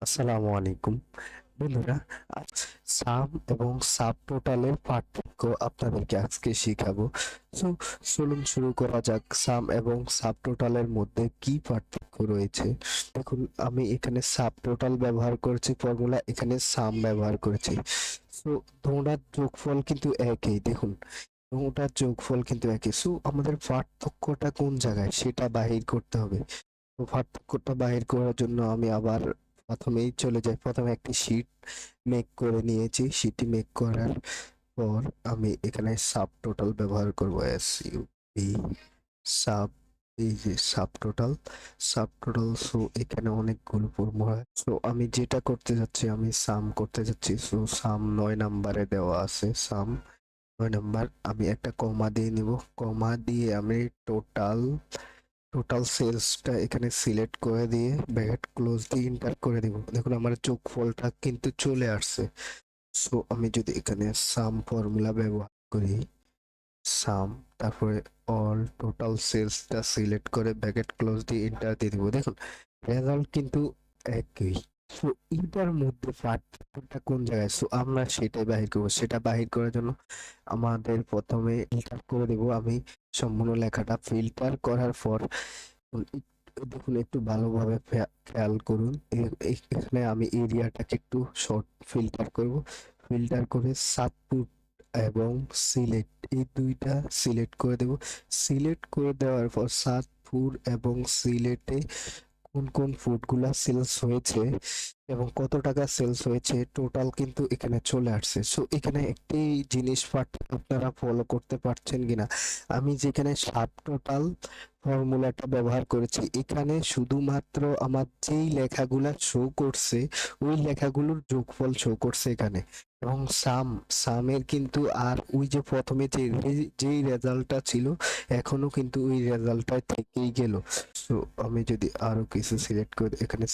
আসসালামু আলাইকুম বন্ধুরা। আজ সাম এবং সাব টোটালের পার্থক্য আপনাদেরকে আজকে শিখাবো। সো চলুন শুরু করা যাক। সাম এবং সাব টোটালের মধ্যে কি পার্থক্য রয়েছে। দেখুন, আমি এখানে সাব টোটাল ব্যবহার করেছি ফর্মুলা, এখানে সাম ব্যবহার করেছি। সো দুটোটার যোগফল কিন্তু একই। দেখুন, দুটোটার যোগফল কিন্তু একই। সো আমাদের পার্থক্যটা কোন জায়গায় সেটা বাহির করতে হবে। তো পার্থক্যটা বাহির করার জন্য আমি আবার প্রথমেই চলে যাই। প্রথমে একটি শীট মেক করে নিয়েছি। শীটটি মেক করার পর আমি এখানে সাব টোটাল ব্যবহার করব। SUB সাব, এই যে সাব টোটাল। সো এখানে অনেকগুলো ফর্মুলা। সো আমি যেটা করতে যাচ্ছি, আমি সাম করতে যাচ্ছি। সো সাম 9 নাম্বারে দেওয়া আছে। সাম 9 নাম্বার, আমি একটা কমা দিয়ে নিব। কমা দিয়ে আমি টোটাল টোটাল সেলসটা এখানে সিলেক্ট করে দিয়ে ব্র্যাকেট ক্লোজ দিয়ে এন্টার করে দিব। দেখুন আমার যোগফলটা কিন্তু চলে আসছে। সো আমি যদি এখানে সাম ফর্মুলা ব্যবহার করি, সাম, তারপরে অল টোটাল সেলসটা সিলেক্ট করে ব্র্যাকেট ক্লোজ দিয়ে এন্টার দিয়ে দিব, দেখুন রেজাল্ট কিন্তু একই। সো এটার মধ্যে পার্থক্যটা কোন জায়গায়, সো আমরা সেটাই বাহির করবো। সেটা বাহির করার জন্য আমাদের প্রথমে ফিল্টার করে দেব। আমি সম্পূর্ণ লেখাটা ফিল্টার করার পর দেখুন একটু ভালোভাবে খেয়াল করুন। এখানে আমি এরিয়াটাকে একটু শর্ট ফিল্টার করব। ফিল্টার করে সাতপুর এবং সিলেক্ট, এই দুইটা সিলেক্ট করে দেব। সিলেক্ট করে দেওয়ার পর সাতপুর এবং সিলেটে কোন কোন ফুডগুলা সেলস হয়েছে এবং কত টাকা সেলস হয়েছে টোটাল কিন্তু এখানে চলে আসছে। সো এখানে একটি জিনিস আপনারা ফলো করতে পারছেন কিনা, আমি যেখানে সাব টোটাল ফর্মুলাটা ব্যবহার করেছি, এখানে শুধুমাত্র আমার যেই লেখাগুলা শো করছে ওই লেখাগুলোর যোগফল শো করছে এখানে। এবং সামের কিন্তু আর ওই যে প্রথমে যেই রেজাল্টটা ছিল এখনো কিন্তু ওই রেজাল্টটা থেকেই গেল। সো আমি যদি আরো কিছু সিলেক্ট করে এখানে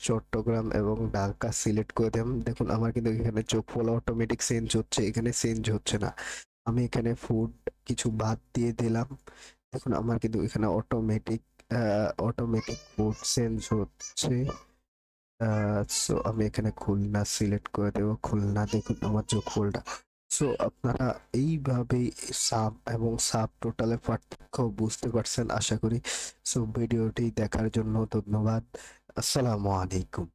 চট্টগ্রাম এবং ঢাকা সিলেক্ট করে দিলাম, দেখুন আমার কিন্তু এখানে যোগফল অটোমেটিক চেঞ্জ হচ্ছে, এখানে চেঞ্জ হচ্ছে না। আমি এখানে ফুড কিছু বাদ দিয়ে দিলাম, দেখুন আমার কিন্তু এখানে অটোমেটিক ফুড চেঞ্জ হচ্ছে। সো আমি এখানে খুলনা সিলেক্ট করে দেব, খুলনা, দেখুন আমার যোগফলটা। সো আপনারা এইভাবেই সাব এবং সাব টোটালের পার্থক্য বুঝতে পারছেন আশা করি। সো ভিডিওটি দেখার জন্য ধন্যবাদ। আসসালামু আলাইকুম।